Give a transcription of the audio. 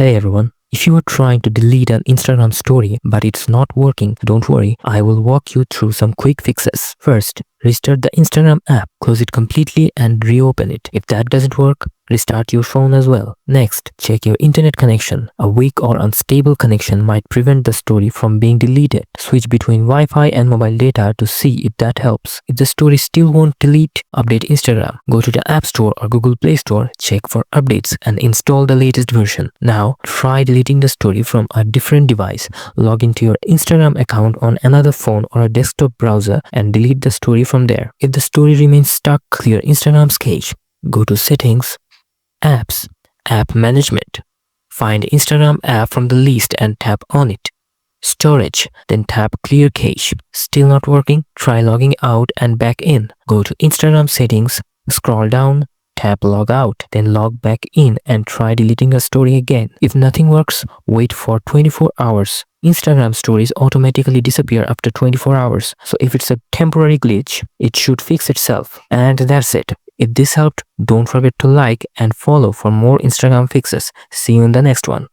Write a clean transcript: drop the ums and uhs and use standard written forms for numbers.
Hey everyone, if you are trying to delete an Instagram story but it's not working, don't worry, I will walk you through some quick fixes. First, restart the Instagram app, close it completely and reopen it. If that doesn't work, restart your phone as well. Next, check your internet connection. A weak or unstable connection might prevent the story from being deleted. Switch between Wi-Fi and mobile data to see if that helps. If the story still won't delete, update Instagram. Go to the App Store or Google Play Store, check for updates and install the latest version. Now, try deleting the story from a different device. Log into your Instagram account on another phone or a desktop browser and delete the story from there. If the story remains stuck, clear Instagram's cache. Go to Settings, Apps, App Management. Find Instagram app from the list and tap on it. Storage, then tap Clear Cache. Still not working? Try logging out and back in. Go to Instagram settings, scroll down, tap Log Out, then log back in and try deleting a story again. If nothing works, wait for 24 hours. Instagram stories automatically disappear after 24 hours. So if it's a temporary glitch, it should fix itself. And that's it. If this helped, don't forget to like and follow for more Instagram fixes. See you in the next one.